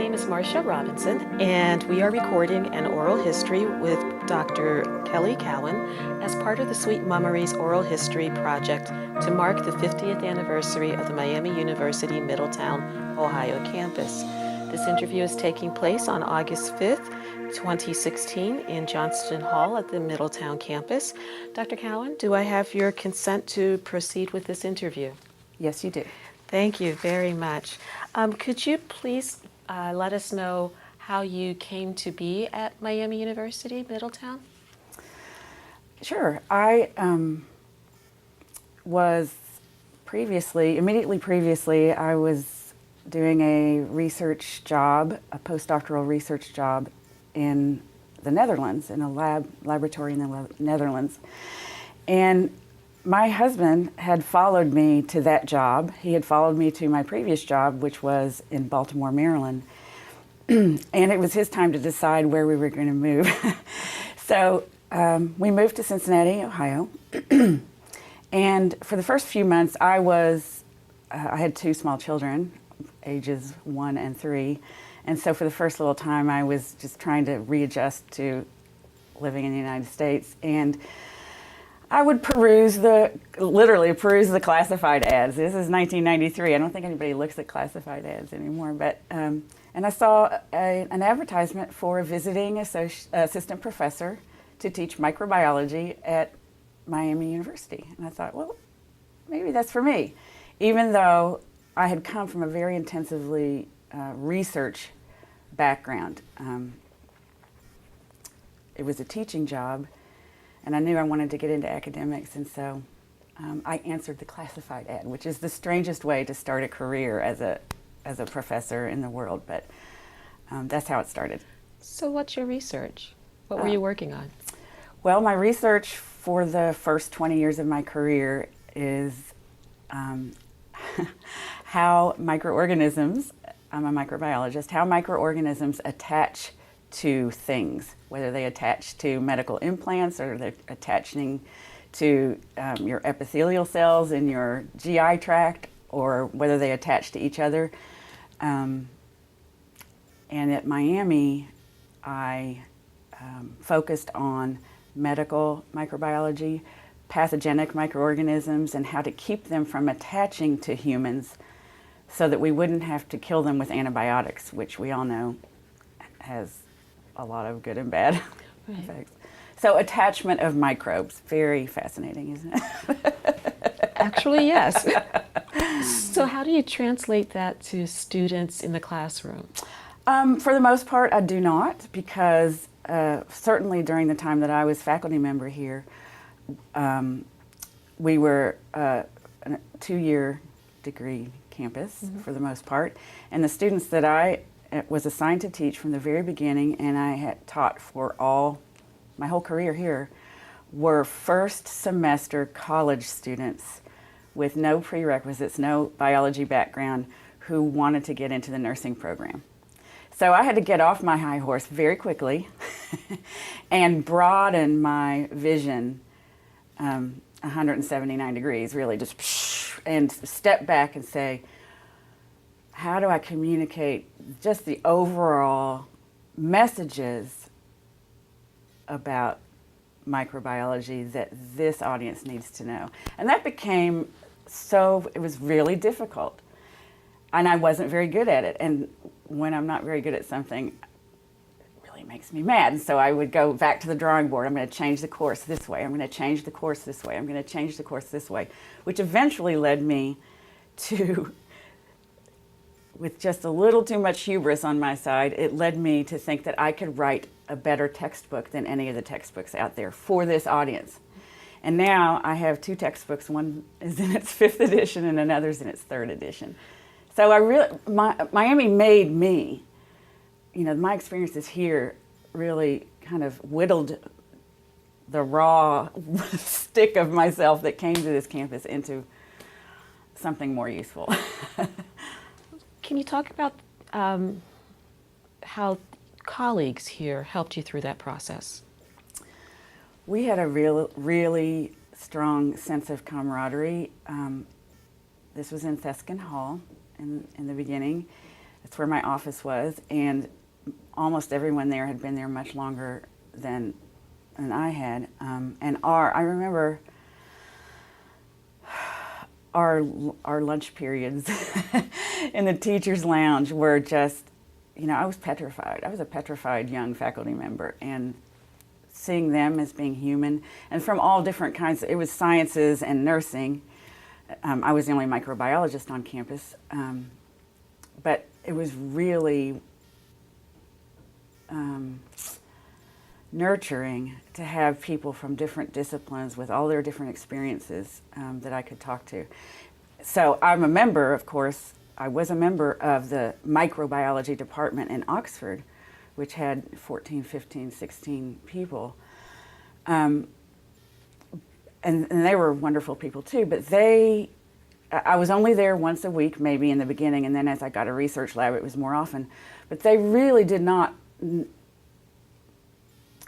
name is Marcia Robinson, and we are recording an oral history with Dr. Kelly Cowan as part of the Sweet MUMories Oral History Project to mark the 50th anniversary of the Miami University Middletown, Ohio campus. This interview is taking place on August 5th, 2016 in Johnston Hall at the Middletown campus. Dr. Cowan, do I have your consent to proceed with this interview? Yes, you do. Thank you very much. Could you please let us know how you came to be at Miami University, Middletown? Sure. I was immediately previously, I was doing a research job, a postdoctoral research job in the Netherlands, in a laboratory in the Netherlands. And my husband had followed me to that job. He had followed me to my previous job, which was in Baltimore, Maryland. And it was his time to decide where we were going to move. So we moved to Cincinnati, Ohio. And for the first few months, I had two small children, ages 1 and 3. And so for the first little time, I was just trying to readjust to living in the United States. And I would literally peruse the classified ads. This is 1993. I don't think anybody looks at classified ads anymore. But and I saw an advertisement for a visiting assistant professor to teach microbiology at Miami University. And I thought, well, maybe that's for me. Even though I had come from a very intensively research background. It was a teaching job. And I knew I wanted to get into academics, and so I answered the classified ad, which is the strangest way to start a career as a professor in the world, but that's how it started. So what's your research? What were you working on? Well, my research for the first 20 years of my career is how microorganisms, I'm a microbiologist, how microorganisms attach to things, whether they attach to medical implants or they're attaching to your epithelial cells in your GI tract, or whether they attach to each other. And at Miami, I focused on medical microbiology, pathogenic microorganisms, and how to keep them from attaching to humans so that we wouldn't have to kill them with antibiotics, which we all know has a lot of good and bad effects. So attachment of microbes, very fascinating, isn't it? Actually, yes. So how do you translate that to students in the classroom? For the most part, I do not, because certainly during the time that I was faculty member here, we were a 2-year degree campus for the most part, and the students that I was assigned to teach from the very beginning, and I had taught for my whole career here, were first semester college students with no prerequisites, no biology background, who wanted to get into the nursing program. So I had to get off my high horse very quickly and broaden my vision 179 degrees, really just, and step back and say, how do I communicate just the overall messages about microbiology that this audience needs to know? And that became it was really difficult. And I wasn't very good at it. And when I'm not very good at something, it really makes me mad. And so I would go back to the drawing board. I'm going to change the course this way. I'm going to change the course this way. I'm going to change the course this way, which eventually led me to, with just a little too much hubris on my side, it led me to think that I could write a better textbook than any of the textbooks out there for this audience. And now I have 2 textbooks. One is in its 5th edition and another's in its 3rd edition. So Miami made me, my experiences here really kind of whittled the raw stick of myself that came to this campus into something more useful. Can you talk about how colleagues here helped you through that process? We had a really strong sense of camaraderie. This was in Theskin Hall in the beginning. That's where my office was, and almost everyone there had been there much longer than I had. And I remember our lunch periods in the teacher's lounge were just, I was petrified. I was a petrified young faculty member, and seeing them as being human and from all different kinds. It was sciences and nursing. I was the only microbiologist on campus, but it was really nurturing to have people from different disciplines with all their different experiences that I could talk to. So I'm a member, of course, I was a member of the microbiology department in Oxford, which had 14, 15, 16 people. And they were wonderful people too, but I was only there once a week, maybe in the beginning, and then as I got a research lab, it was more often. But they really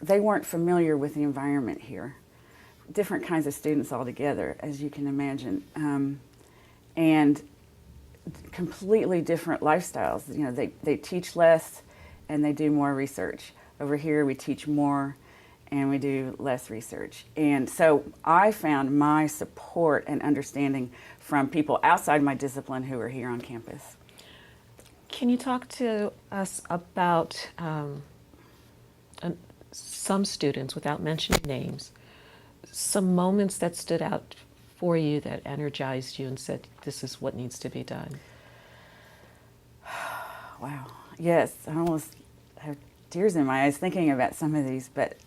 they weren't familiar with the environment here. Different kinds of students altogether, as you can imagine. And completely different lifestyles. They teach less and they do more research. Over here, we teach more and we do less research. And so I found my support and understanding from people outside my discipline who are here on campus. Can you talk to us about some students, without mentioning names, some moments that stood out for you that energized you and said, this is what needs to be done? Wow. Yes, I almost have tears in my eyes thinking about some of these, but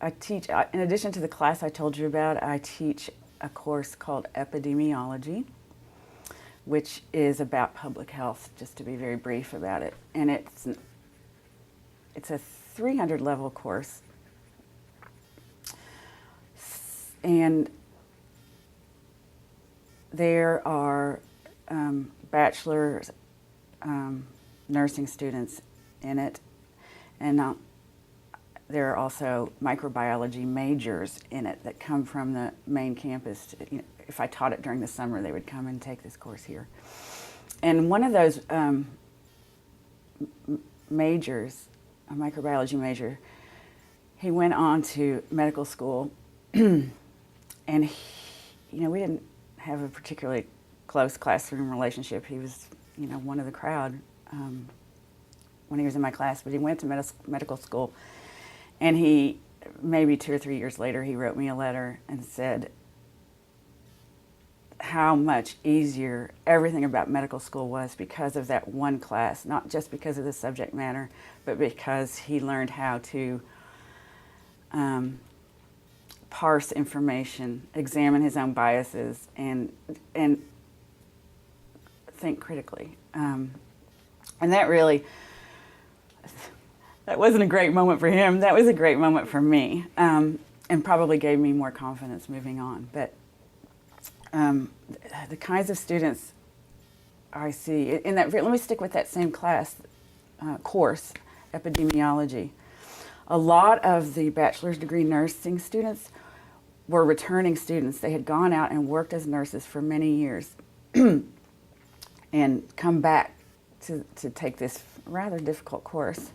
I teach, in addition to the class I told you about, I teach a course called Epidemiology, which is about public health, just to be very brief about it. And it's a 300 level course. And there are bachelor's nursing students in it, and there are also microbiology majors in it that come from the main campus. If I taught it during the summer, they would come and take this course here. And one of those majors, a microbiology major, he went on to medical school, and we didn't have a particularly close classroom relationship. He was, one of the crowd when he was in my class, but he went to medical school, and he, maybe 2 or 3 years later, he wrote me a letter and said how much easier everything about medical school was because of that one class, not just because of the subject matter, but because he learned how to parse information, examine his own biases, and think critically. And that wasn't a great moment for him. That was a great moment for me, and probably gave me more confidence moving on. But the kinds of students I see in that, let me stick with that same class course, Epidemiology. A lot of the bachelor's degree nursing students were returning students. They had gone out and worked as nurses for many years and come back to take this rather difficult course.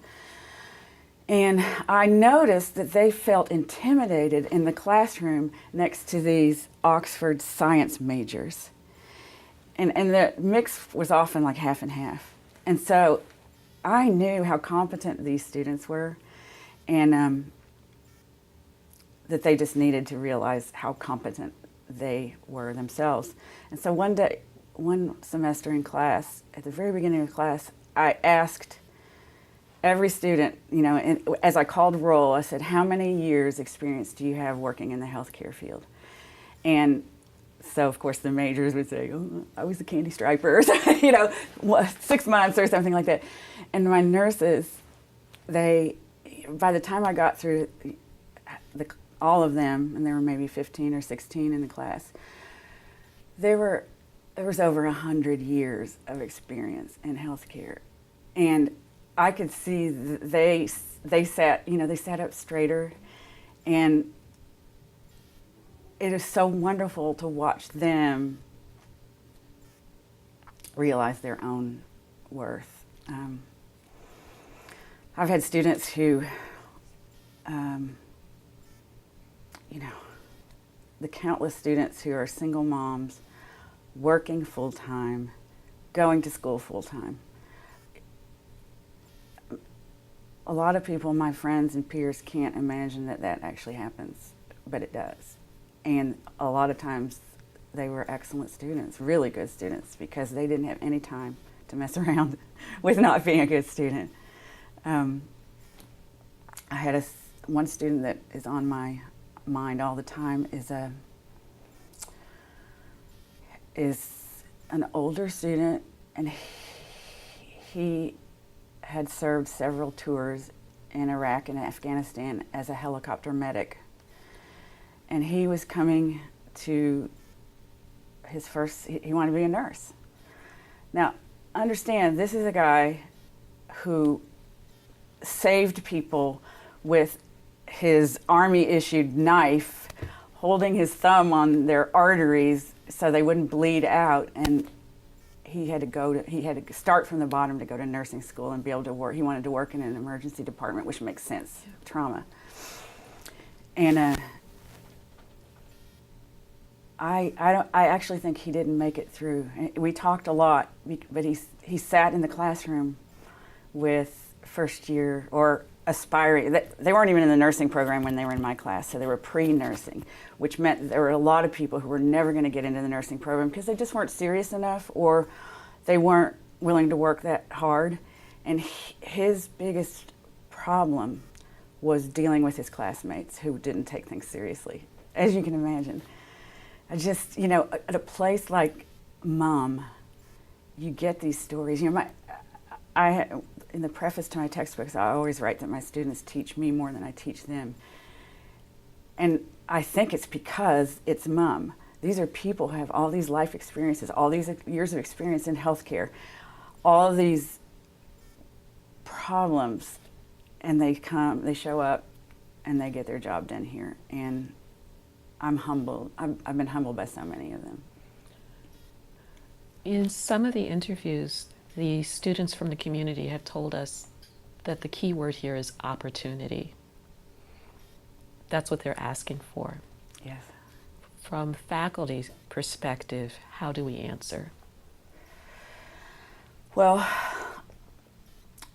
And I noticed that they felt intimidated in the classroom next to these Oxford science majors. And the mix was often like half and half. And so I knew how competent these students were, and that they just needed to realize how competent they were themselves. And so one semester in class, at the very beginning of class, I asked every student, as I called roll, I said, how many years experience do you have working in the healthcare field? And so, of course, the majors would say, oh, I was a candy striper, 6 months or something like that. And my nurses, by the time I got through all of them, and there were maybe 15 or 16 in the class, there was over 100 years of experience in healthcare. And I could see they sat up straighter, and it is so wonderful to watch them realize their own worth. I've had students who, the countless students who are single moms, working full-time, going to school full-time. A lot of people, my friends and peers, can't imagine that that actually happens, but it does. And a lot of times they were excellent students, really good students, because they didn't have any time to mess around with not being a good student. I had one student that is on my mind all the time is an older student, and he had served several tours in Iraq and Afghanistan as a helicopter medic. And he was coming to his first, he wanted to be a nurse. Now, understand, this is a guy who saved people with his army-issued knife, holding his thumb on their arteries so they wouldn't bleed out, and he had to start from the bottom to go to nursing school and be able to work. He wanted to work in an emergency department, which makes sense, trauma. And I actually think he didn't make it through. We talked a lot, but he sat in the classroom with first year or aspiring. They weren't even in the nursing program when they were in my class, so they were pre-nursing, which meant there were a lot of people who were never going to get into the nursing program because they just weren't serious enough, or they weren't willing to work that hard. And his biggest problem was dealing with his classmates who didn't take things seriously, as you can imagine. I just, at a place like MUM, you get these stories. In the preface to my textbooks, I always write that my students teach me more than I teach them. And I think it's because it's MUM. These are people who have all these life experiences, all these years of experience in healthcare, all of these problems, and they show up, and they get their job done here. And I'm humbled. I've been humbled by so many of them. In some of the interviews, the students from the community have told us that the key word here is opportunity. That's what they're asking for. Yes. From faculty's perspective, how do we answer? Well,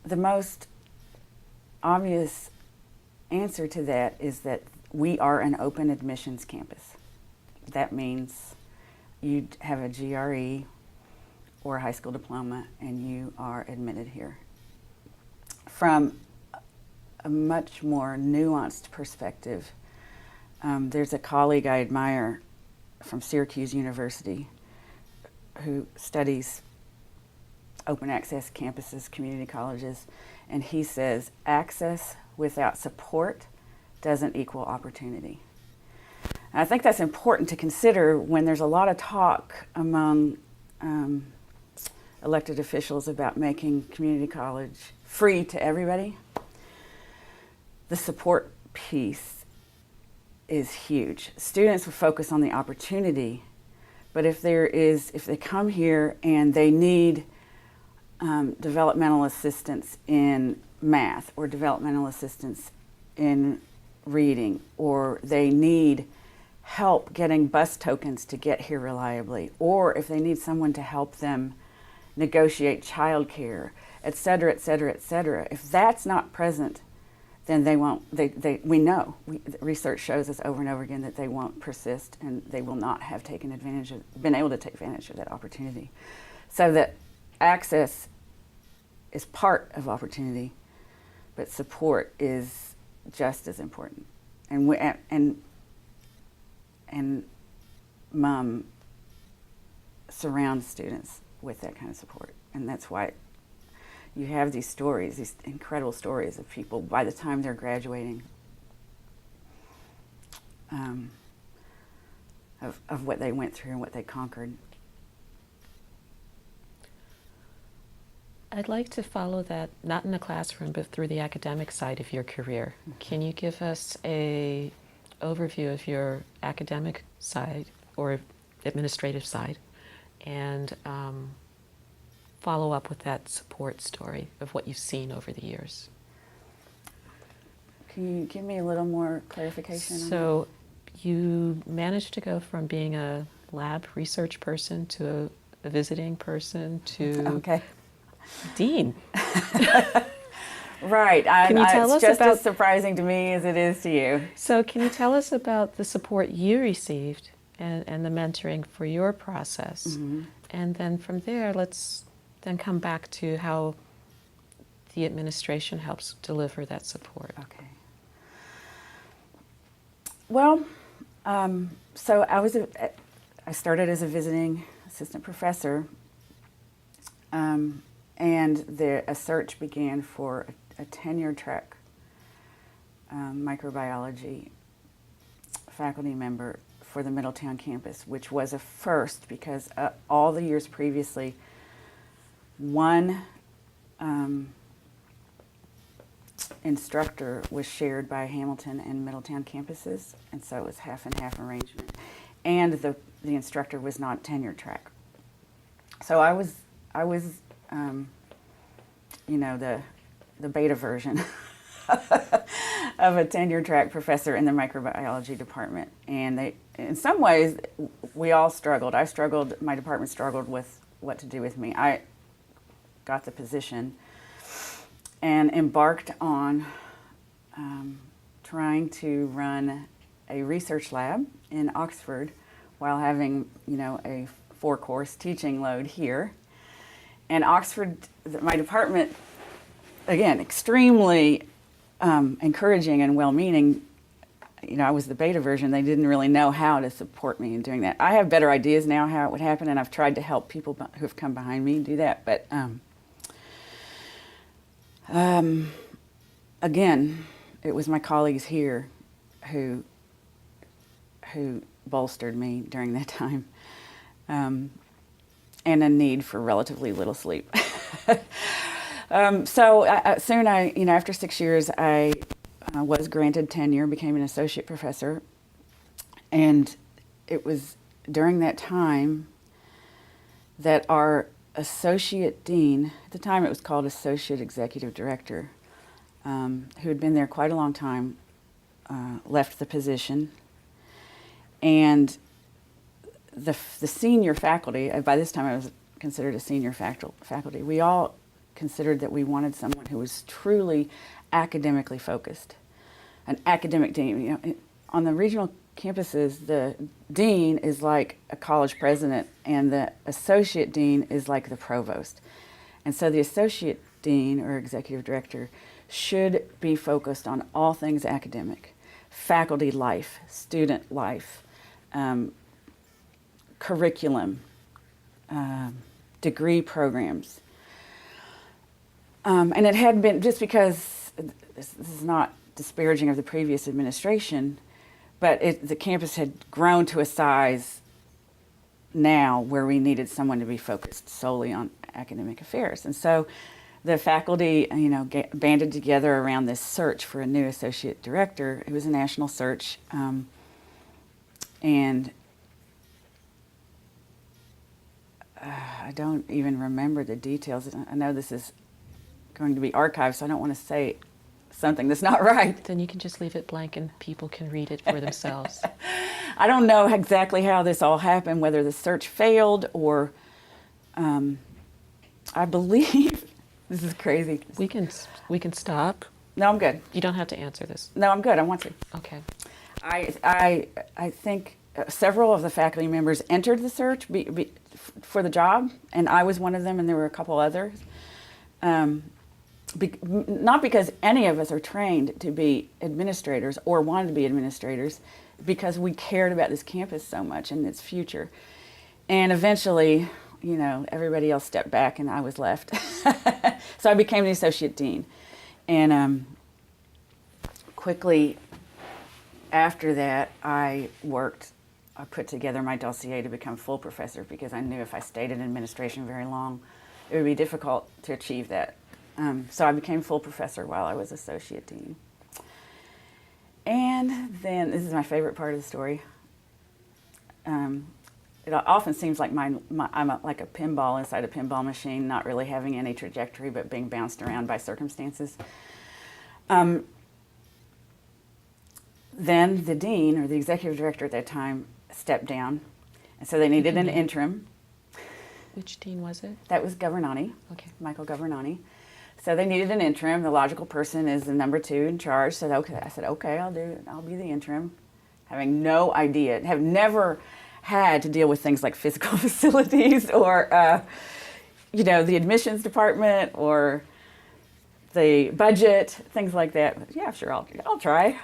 the most obvious answer to that is that we are an open admissions campus. That means you have a GRE or a high school diploma and you are admitted here. From a much more nuanced perspective, there's a colleague I admire from Syracuse University who studies open access campuses, community colleges, and he says access without support doesn't equal opportunity. And I think that's important to consider when there's a lot of talk among elected officials about making community college free to everybody. The support piece is huge. Students will focus on the opportunity, but if they come here and they need developmental assistance in math or developmental assistance in reading, or they need help getting bus tokens to get here reliably, or if they need someone to help them negotiate childcare, et cetera, et cetera, et cetera. If that's not present, then they won't, we know, research shows us over and over again that they won't persist and they will not have been able to take advantage of that opportunity. So that access is part of opportunity, but support is just as important. And MUM surrounds students with that kind of support. And that's why you have these stories, these incredible stories of people by the time they're graduating, of what they went through and what they conquered. I'd like to follow that, not in the classroom, but through the academic side of your career. Can you give us a overview of your academic side or administrative side, and follow up with that support story of what you've seen over the years. Can you give me a little more clarification on that? So you managed to go from being a lab research person to a visiting person to Okay. dean. Right. Can you tell us it's just about- as surprising to me as it is to you. So can you tell us about the support you received and the mentoring for your process? Mm-hmm. And then from there, let's then come back to how the administration helps deliver that support. Okay. Well, so I started as a visiting assistant professor, and a search began for a tenure track microbiology faculty member for the Middletown campus, which was a first because all the years previously, one instructor was shared by Hamilton and Middletown campuses, and so it was half and half arrangement. And the instructor was not tenure track. So I was the beta version of a tenure track professor in the microbiology department. And in some ways, we all struggled. My department struggled with what to do with me. I got the position and embarked on trying to run a research lab in Oxford while having, a 4-course teaching load here. And Oxford, my department, again, extremely encouraging and well-meaning. I was the beta version. They didn't really know how to support me in doing that. I have better ideas now how it would happen, and I've tried to help people who've come behind me do that. But again, it was my colleagues here who bolstered me during that time, and a need for relatively little sleep. So after 6 years, I was granted tenure, became an associate professor, and it was during that time that our associate dean, at the time it was called associate executive director, who had been there quite a long time, left the position. And the senior faculty, by this time I was considered a senior faculty, we all considered that we wanted someone who was truly academically focused, an academic dean. On the regional campuses, the dean is like a college president, and the associate dean is like the provost. And so the associate dean or executive director should be focused on all things academic, faculty life, student life, curriculum, degree programs. And it had been, just because this is not disparaging of the previous administration, but the campus had grown to a size now where we needed someone to be focused solely on academic affairs. And so the faculty, banded together around this search for a new associate director. It was a national search, and I don't even remember the details. I know this is going to be archived, so I don't want to say something that's not right. Then you can just leave it blank and people can read it for themselves. I don't know exactly how this all happened, whether the search failed or I believe, this is crazy. We can stop. No, I'm good. You don't have to answer this. No, I'm good. I want to. Okay. I think several of the faculty members entered the search for the job, and I was one of them, and there were a couple others. Not because any of us are trained to be administrators or wanted to be administrators, because we cared about this campus so much and its future. And eventually, everybody else stepped back and I was left. So I became the associate dean. And quickly after that, I put together my dossier to become full professor, because I knew if I stayed in administration very long, it would be difficult to achieve that. So I became full professor while I was associate dean. And then, this is my favorite part of the story. It often seems like I'm like a pinball inside a pinball machine, not really having any trajectory, but being bounced around by circumstances. Then the dean, or the executive director at that time, stepped down. And so they needed an interim. Which dean was it? That was Governani, Okay. Michael Governani. So they needed an interim. The logical person is the number 2 in charge. So okay, I said, okay, I'll be the interim. Having no idea, have never had to deal with things like physical facilities or, the admissions department or the budget, things like that. But yeah, sure, I'll try.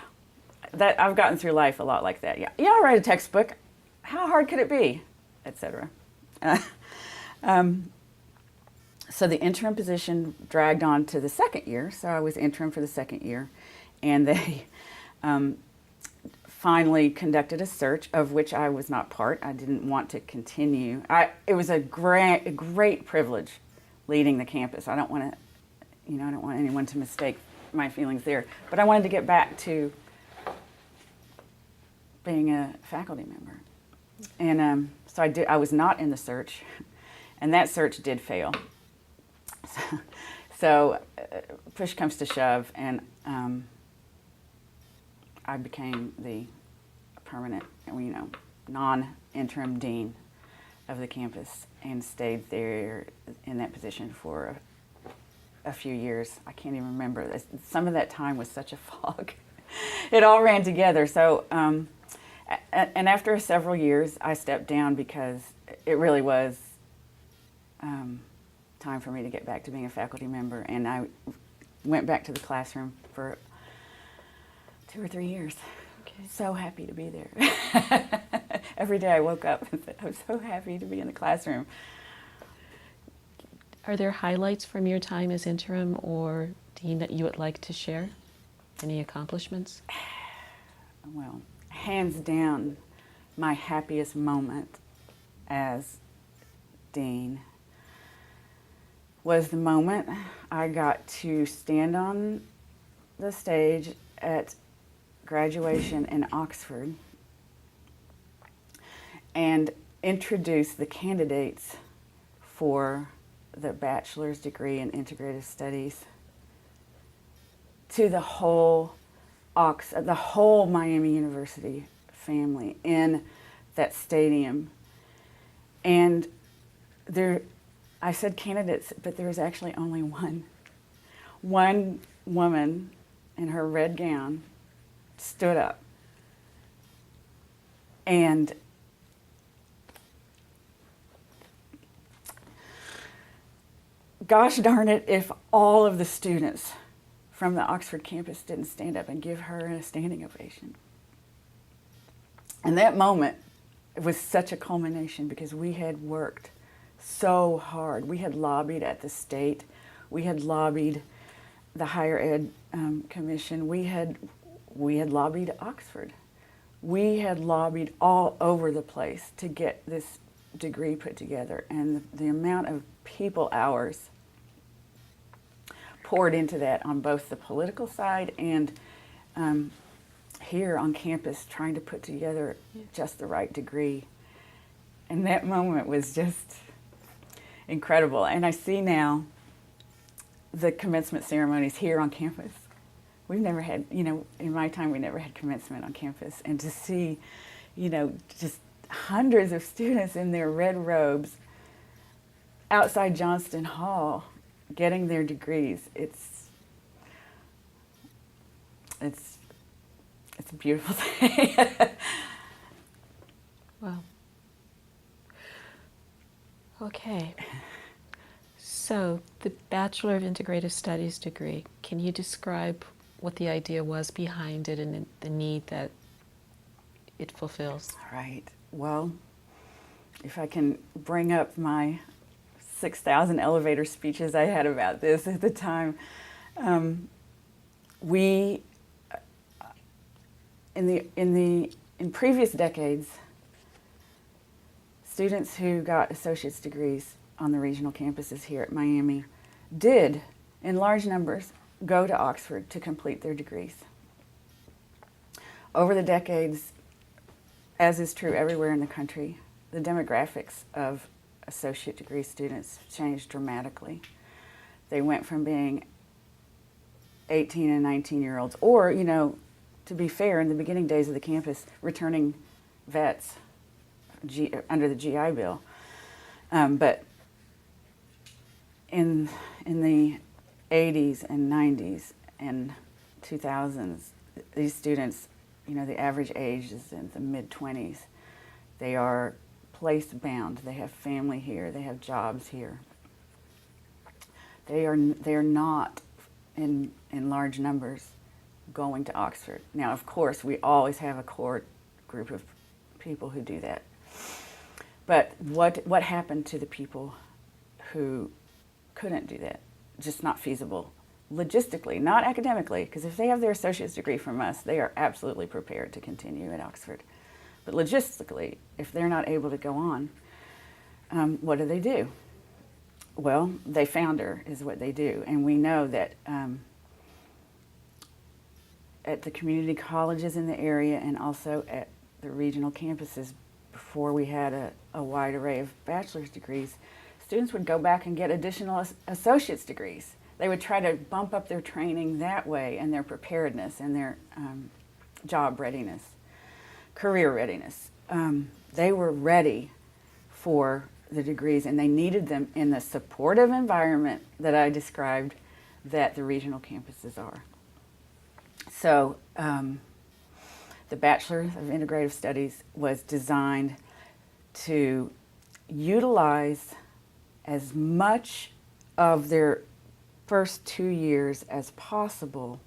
That I've gotten through life a lot like that. Yeah, I'll write a textbook. How hard could it be, etc. So the interim position dragged on to the second year. So I was interim for the second year, and they finally conducted a search of which I was not part. I didn't want to continue. It was a great privilege leading the campus. I don't want anyone to mistake my feelings there. But I wanted to get back to being a faculty member. And so I was not in the search, and that search did fail. So push comes to shove, and I became the permanent, non-interim dean of the campus and stayed there in that position for a few years. I can't even remember. Some of that time was such a fog. It all ran together. So, and after several years, I stepped down because it really was time for me to get back to being a faculty member. And I went back to the classroom for 2 or 3 years. Okay. So happy to be there. Every day I woke up and said, I'm so happy to be in the classroom. Are there highlights from your time as interim or dean that you would like to share? Any accomplishments? Well, hands down, my happiest moment as dean was the moment I got to stand on the stage at graduation in Oxford and introduce the candidates for the bachelor's degree in integrative studies to the whole Miami University family in that stadium. And I said candidates, but there was actually only one. One woman in her red gown stood up. And gosh darn it, if all of the students from the Oxford campus didn't stand up and give her a standing ovation. And that moment was such a culmination because we had worked so hard. We had lobbied at the state. We had lobbied the higher ed commission. We had lobbied Oxford. We had lobbied all over the place to get this degree put together. And the amount of people hours poured into that on both the political side and here on campus trying to put together just the right degree. And that moment was just incredible. And I see now the commencement ceremonies here on campus. We've never had, in my time, we never had commencement on campus. And to see, just hundreds of students in their red robes outside Johnston Hall getting their degrees, it's a beautiful thing. Wow. Okay. So the Bachelor of Integrative Studies degree, can you describe what the idea was behind it and the need that it fulfills? All right. Well, if I can bring up my 6,000 elevator speeches I had about this at the time, in previous decades, students who got associate's degrees on the regional campuses here at Miami did, in large numbers, go to Oxford to complete their degrees. Over the decades, as is true everywhere in the country, the demographics of associate degree students changed dramatically. They went from being 18 and 19-year-olds, or, you know, to be fair, in the beginning days of the campus, returning vets under the GI Bill. But in the 80s and 90s and 2000s, these students, you know, the average age is in the mid-20s. They are place-bound. They have family here. They have jobs here. They are not in large numbers going to Oxford. Now, of course, we always have a core group of people who do that. But what happened to the people who couldn't do that? Just not feasible. Logistically, not academically, because if they have their associate's degree from us, they are absolutely prepared to continue at Oxford. But logistically, if they're not able to go on, what do? Well, they founder is what they do. And we know that at the community colleges in the area and also at the regional campuses, before we had a wide array of bachelor's degrees, students would go back and get additional associate's degrees. They would try to bump up their training that way and their preparedness and their job readiness, career readiness. They were ready for the degrees, and they needed them in the supportive environment that I described that the regional campuses are. So the Bachelor of Integrative Studies was designed to utilize as much of their first 2 years as possible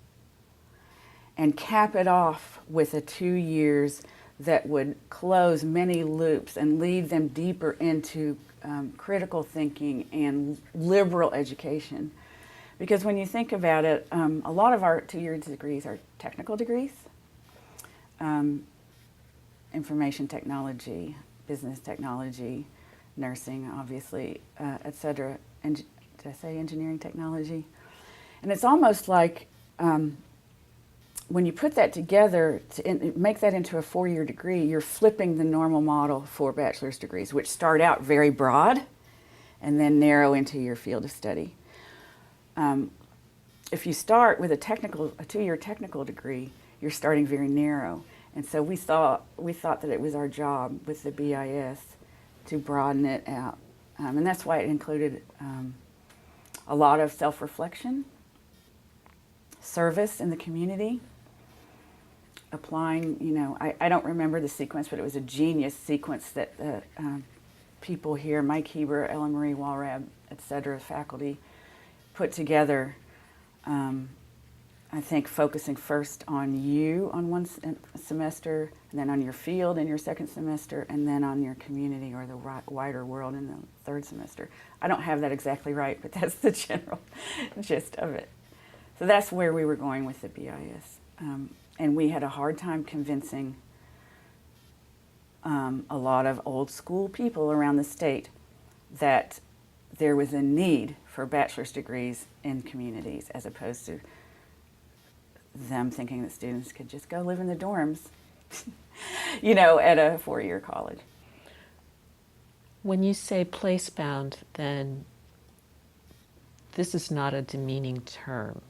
and cap it off with a 2 years that would close many loops and lead them deeper into critical thinking and liberal education. Because when you think about it, a lot of our 2-year degrees are technical degrees, information technology, business technology, nursing, obviously, et cetera. And did I say engineering technology? And it's almost like when you put that together to make that into a 4-year degree, you're flipping the normal model for bachelor's degrees, which start out very broad and then narrow into your field of study. If you start with a 2-year technical degree, you're starting very narrow. And so we thought that it was our job with the BIS to broaden it out. And that's why it included a lot of self-reflection, service in the community, applying, you know, I don't remember the sequence, but it was a genius sequence that the people here, Mike Heber, Ellen Marie Walrab, et cetera, faculty, put together, I think focusing first on you on one semester, and then on your field in your second semester, and then on your community or the wider world in the third semester. I don't have that exactly right, but that's the general gist of it. So that's where we were going with the BIS. And we had a hard time convincing a lot of old school people around the state that there was a need for bachelor's degrees in communities, as opposed to them thinking that students could just go live in the dorms, you know, at a 4-year college. When you say place-bound, then this is not a demeaning term.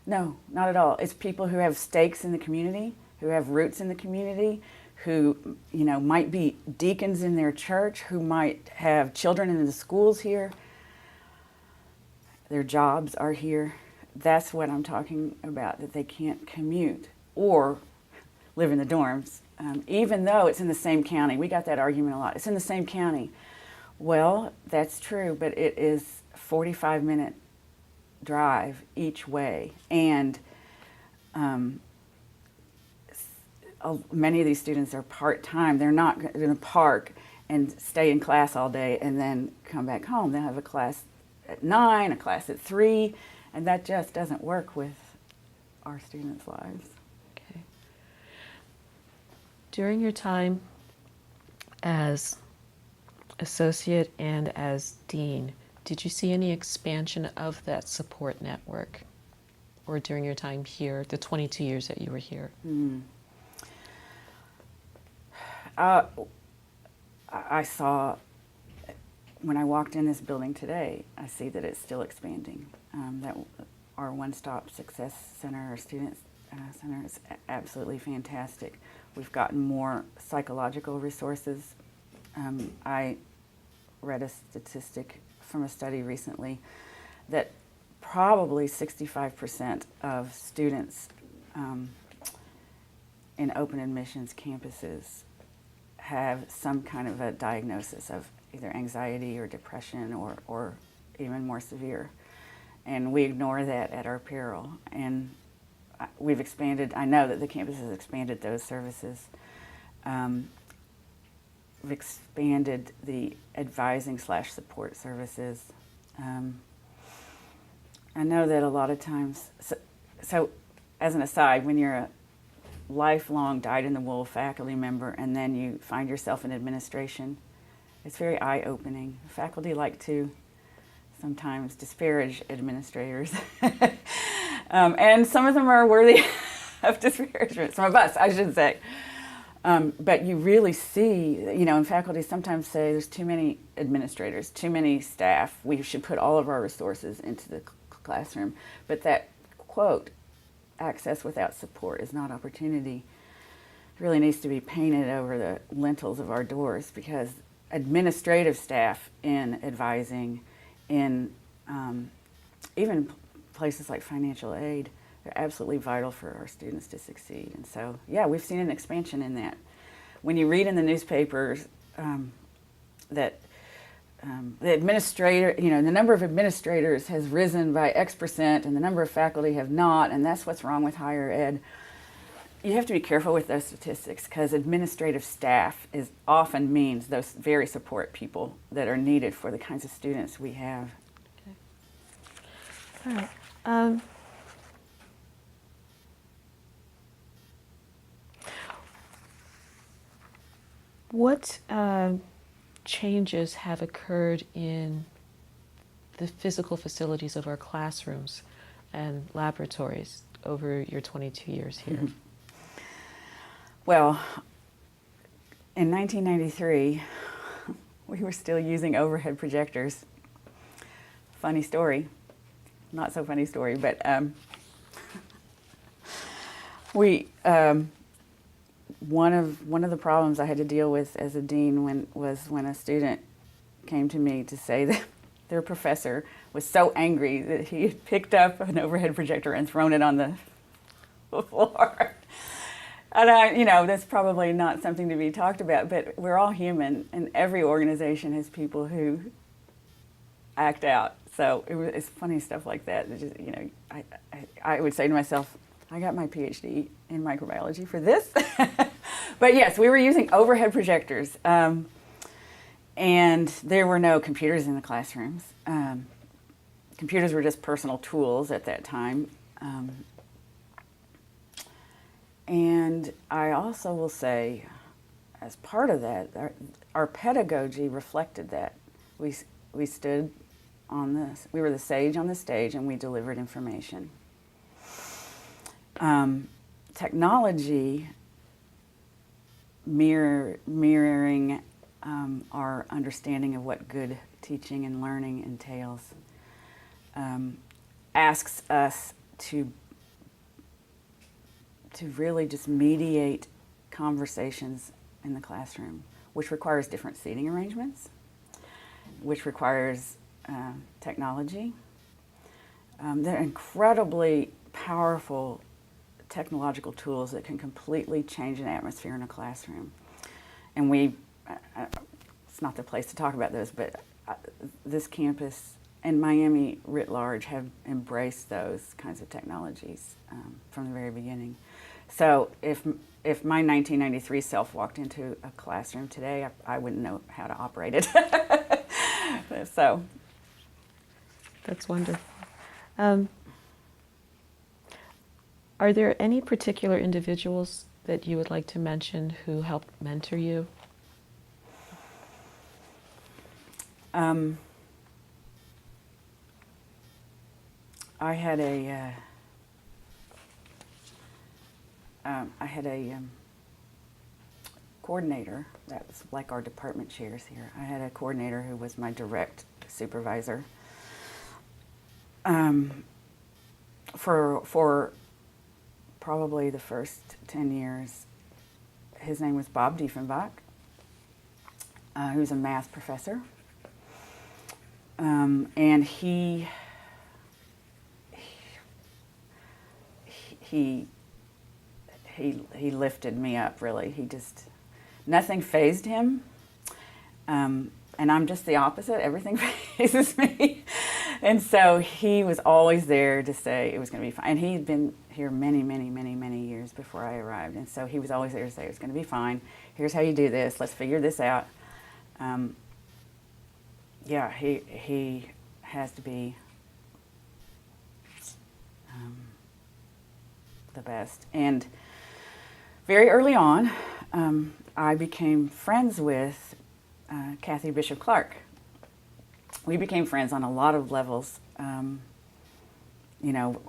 No, not at all. It's people who have stakes in the community, who have roots in the community, who, you know, might be deacons in their church, who might have children in the schools here. Their jobs are here. That's what I'm talking about, that they can't commute or live in the dorms, even though it's in the same county. We got that argument a lot. It's in the same county. Well, that's true, but it is a 45-minute drive each way. And many of these students are part-time. They're not going to park and stay in class all day and then come back home. They'll have a class at 9, a class at 3, and that just doesn't work with our students' lives. Okay. During your time as associate and as dean, did you see any expansion of that support network? Or during your time here, the 22 years that you were here? I saw, when I walked in this building today, I see that it's still expanding. That our one-stop success center, our student center, is absolutely fantastic. We've gotten more psychological resources. I read a statistic from a study recently that probably 65% of students in open admissions campuses have some kind of a diagnosis of either anxiety or depression or even more severe. And we ignore that at our peril. And we've expanded, I know that the campus has expanded those services. We've expanded the advising/support services. I know that a lot of times, so as an aside, when you're a lifelong dyed-in-the-wool faculty member and then you find yourself in administration, it's very eye-opening. Faculty like to sometimes disparage administrators. And some of them are worthy of disparagement, some of us, I should say. But you really see, and faculty sometimes say there's too many administrators, too many staff. We should put all of our resources into the classroom. But that quote, access without support is not opportunity, really needs to be painted over the lintels of our doors, because administrative staff in advising, in even places like financial aid, they're absolutely vital for our students to succeed. And so, yeah, we've seen an expansion in that. When you read in the newspapers that the administrator, the number of administrators has risen by X% and the number of faculty have not, and that's what's wrong with higher ed, you have to be careful with those statistics, because administrative staff often means those very support people that are needed for the kinds of students we have. Okay. All right. What changes have occurred in the physical facilities of our classrooms and laboratories over your 22 years here? Mm-hmm. Well, in 1993, we were still using overhead projectors. Funny story. Not so funny story, but one of the problems I had to deal with as a dean was when a student came to me to say that their professor was so angry that he had picked up an overhead projector and thrown it on the floor. And that's probably not something to be talked about, but we're all human, and every organization has people who act out. So it's funny stuff like that. Just, I would say to myself, I got my PhD in microbiology for this. But yes, we were using overhead projectors, and there were no computers in the classrooms. Computers were just personal tools at that time. And I also will say, as part of that, our pedagogy reflected that. We stood on this. We were the sage on the stage, and we delivered information. Technology mirroring our understanding of what good teaching and learning entails, asks us to really just mediate conversations in the classroom, which requires different seating arrangements, which requires technology. They're incredibly powerful technological tools that can completely change an atmosphere in a classroom. And it's not the place to talk about those, but this campus and Miami writ large have embraced those kinds of technologies from the very beginning. So if my 1993 self walked into a classroom today, I wouldn't know how to operate it. So that's wonderful. Are there any particular individuals that you would like to mention who helped mentor you? I had a coordinator. That was like our department chairs here. I had a coordinator who was my direct supervisor. For probably the first 10 years, his name was Bob Diefenbach, who's a math professor. And he lifted me up, really. Nothing fazed him. And I'm just the opposite. Everything fazes me. And so he was always there to say it was going to be fine. And he'd been here many, many, many, many years before I arrived. And so he was always there to say, it's going to be fine. Here's how you do this. Let's figure this out. Yeah, he has to be the best. And very early on, I became friends with Kathy Bishop Clark. We became friends on a lot of levels. You know,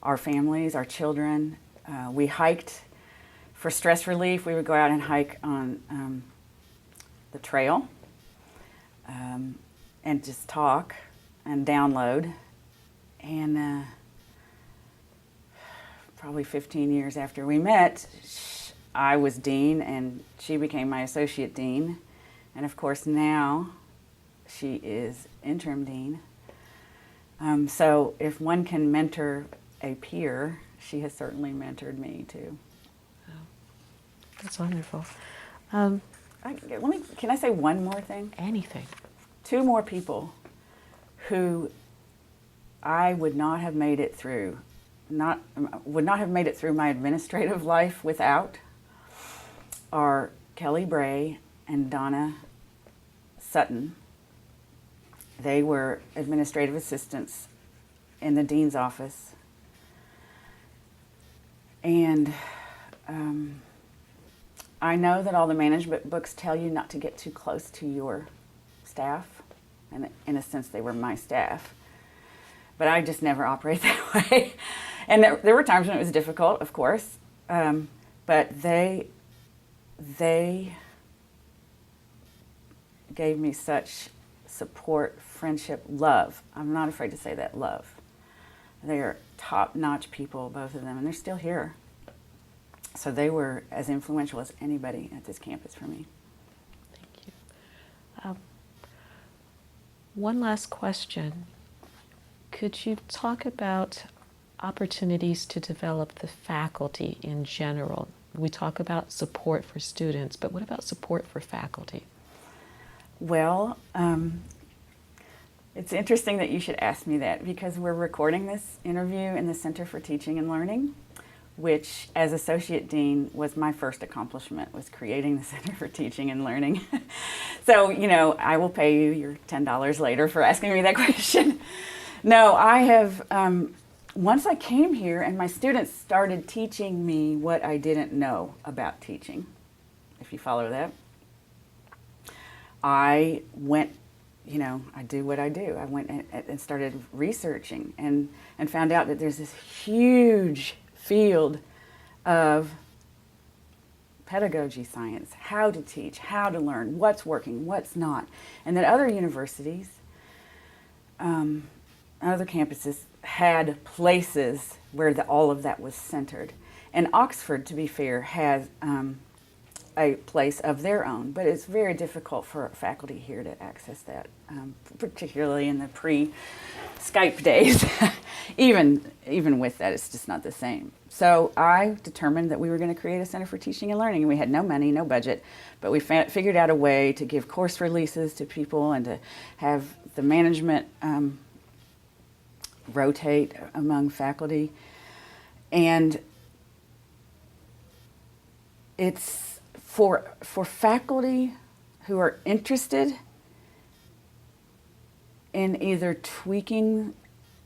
our families, our children. We hiked for stress relief. We would go out and hike on the trail and just talk and download. And probably 15 years after we met, I was dean and she became my associate dean. And of course now she is interim dean. So if one can mentor a peer, she has certainly mentored me too. Oh, that's wonderful. Can I say one more thing? Anything. 2 more people who I would not have made it through, would not have made it through my administrative life without, are Kelly Bray and Donna Sutton. They were administrative assistants in the dean's office. And I know that all the management books tell you not to get too close to your staff, and in a sense they were my staff. But I just never operate that way. And there were times when it was difficult, of course, but they gave me such support, friendship, love. I'm not afraid to say that, love. They are top-notch people, both of them, and they're still here. So they were as influential as anybody at this campus for me. Thank you. One last question. Could you talk about opportunities to develop the faculty in general? We talk about support for students, but what about support for faculty? Well, it's interesting that you should ask me that, because we're recording this interview in the Center for Teaching and Learning, which as Associate Dean was my first accomplishment, was creating the Center for Teaching and Learning. So, you know, I will pay you your $10 later for asking me that question. No, I have, once I came here and my students started teaching me what I didn't know about teaching, if you follow that, I went, you know, I do what I do. I went and started researching and found out that there's this huge field of pedagogy science, how to teach, how to learn, what's working, what's not, and that other universities, other campuses had places where all of that was centered. And Oxford, to be fair, has a place of their own, but it's very difficult for faculty here to access that, particularly in the pre-Skype days. Even with that, it's just not the same. So I determined that we were going to create a Center for Teaching and Learning, and we had no money, no budget, but we figured out a way to give course releases to people and to have the management rotate among faculty. And it's for faculty who are interested in either tweaking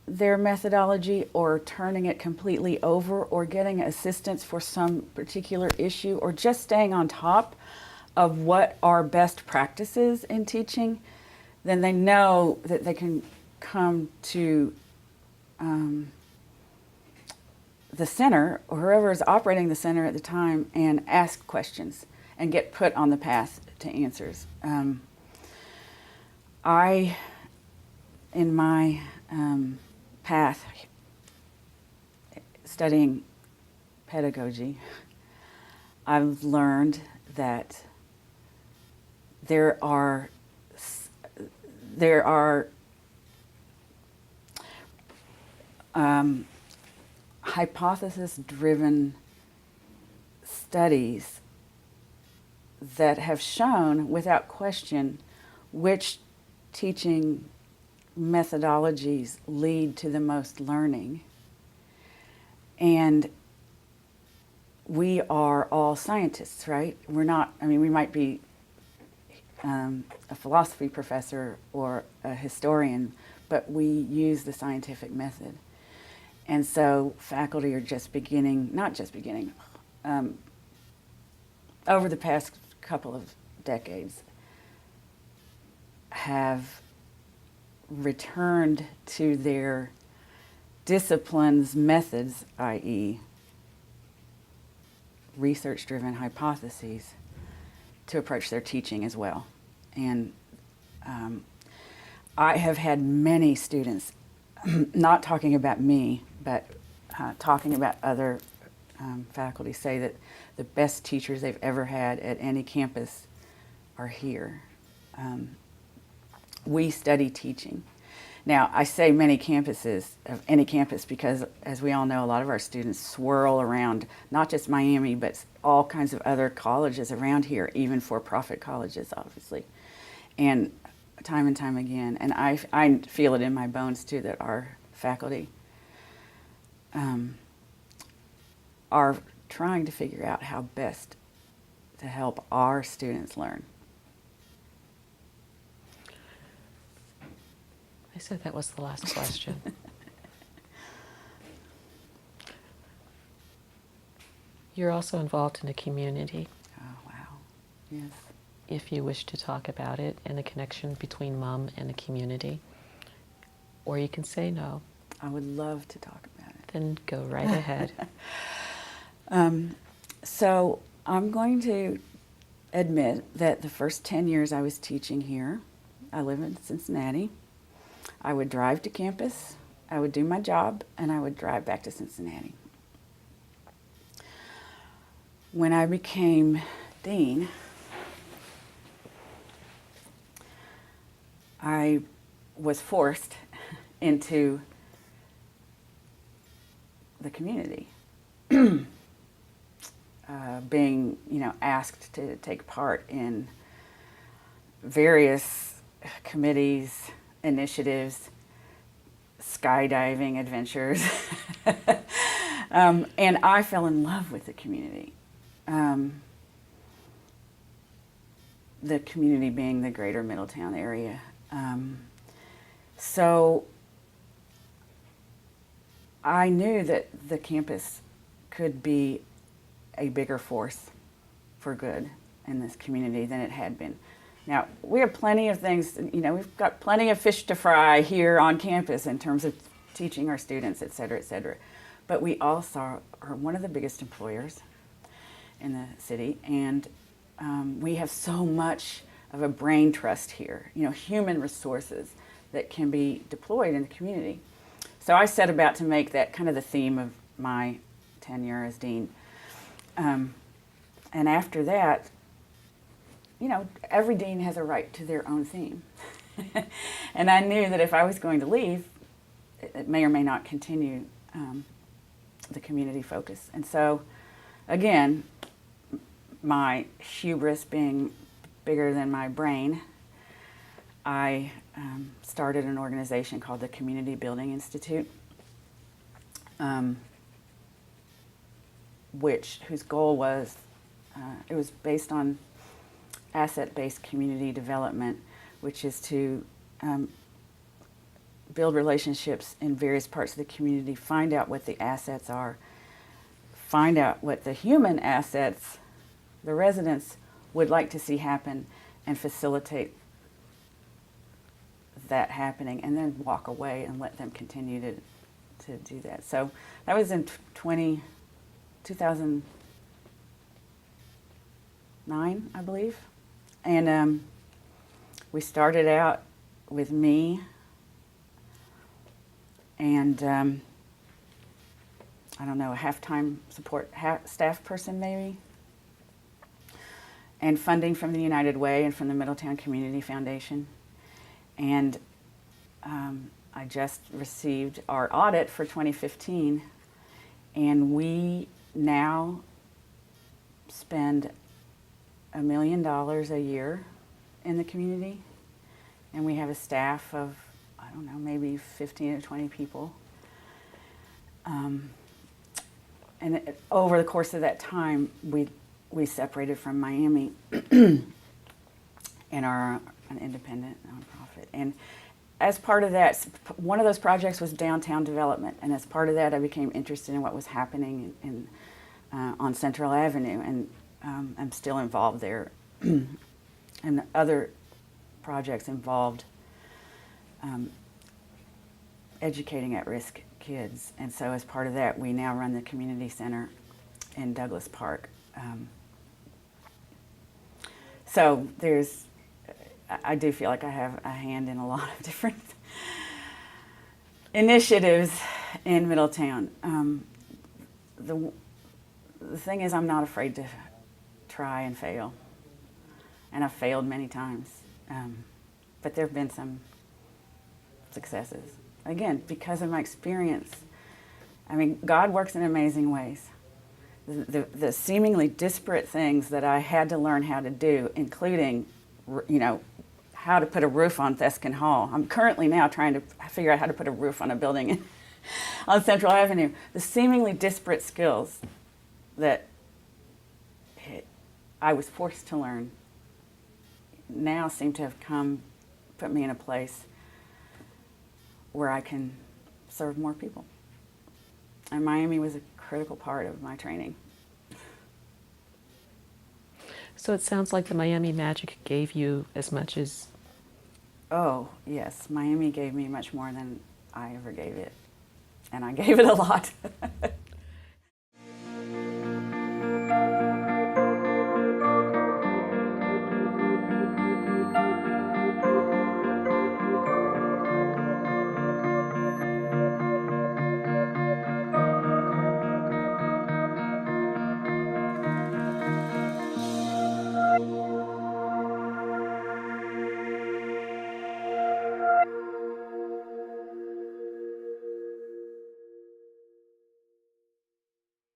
their methodology or turning it completely over or getting assistance for some particular issue or just staying on top of what are best practices in teaching, then they know that they can come to the center, or whoever is operating the center at the time, and ask questions and get put on the path to answers. In my path studying pedagogy, I've learned that there are hypothesis-driven studies that have shown, without question, which teaching methodologies lead to the most learning. And we are all scientists, right? We're not, I mean, we might be a philosophy professor or a historian, but we use the scientific method. And so faculty are just beginning, not just beginning, over the past couple of decades, have returned to their discipline's methods, i.e. research-driven hypotheses, to approach their teaching as well. And I have had many students, not talking about me, but talking about other faculty, say that the best teachers they've ever had at any campus are here. We study teaching. Now, I say many campuses, of any campus, because as we all know, a lot of our students swirl around, not just Miami, but all kinds of other colleges around here, even for-profit colleges, obviously. And time again, and I feel it in my bones too, that our faculty are trying to figure out how best to help our students learn. I said that was the last question. You're also involved in a community. Oh, wow. Yes. If you wish to talk about it and the connection between MUM and the community, or you can say no. I would love to talk about it. Then go right ahead. So I'm going to admit that the first 10 years I was teaching here, I live in Cincinnati, I would drive to campus, I would do my job, and I would drive back to Cincinnati. When I became dean, I was forced into the community, being, asked to take part in various committees, initiatives, skydiving adventures, and I fell in love with the community. The community being the greater Middletown area. So I knew that the campus could be a bigger force for good in this community than it had been. Now, we have plenty of things, we've got plenty of fish to fry here on campus in terms of teaching our students, et cetera, et cetera. But we also are one of the biggest employers in the city, and we have so much of a brain trust here, human resources that can be deployed in the community. So I set about to make that kind of the theme of my tenure as dean. And after that, every dean has a right to their own theme. And I knew that if I was going to leave, it may or may not continue the community focus. And so, again, my hubris being bigger than my brain, I started an organization called the Community Building Institute, whose goal was, it was based on asset-based community development, which is to build relationships in various parts of the community, find out what the assets are, find out what the human assets, the residents, would like to see happen, and facilitate that happening, and then walk away and let them continue to to do that. So that was in 2009, I believe. And we started out with me and I don't know, a half-time support staff person maybe, and funding from the United Way and from the Middletown Community Foundation. And I just received our audit for 2015, and we now spend $1 million a year in the community, and we have a staff of, I don't know, maybe 15 or 20 people. Over the course of that time, we separated from Miami and are an independent nonprofit. And as part of that, one of those projects was downtown development, and as part of that, I became interested in what was happening on Central Avenue, and I'm still involved there. And other projects involved educating at-risk kids, and so as part of that, we now run the community center in Douglas Park. So I do feel like I have a hand in a lot of different initiatives in Middletown. The thing is, I'm not afraid to try and fail, and I've failed many times, but there have been some successes. Again, because of my experience. I mean, God works in amazing ways. The seemingly disparate things that I had to learn how to do, including, how to put a roof on Theskin Hall. I'm currently now trying to figure out how to put a roof on a building on Central Avenue. The seemingly disparate skills that I was forced to learn now seem to have put me in a place where I can serve more people. And Miami was a critical part of my training. So it sounds like the Miami magic gave you as much as... Oh, yes. Miami gave me much more than I ever gave it. And I gave it a lot.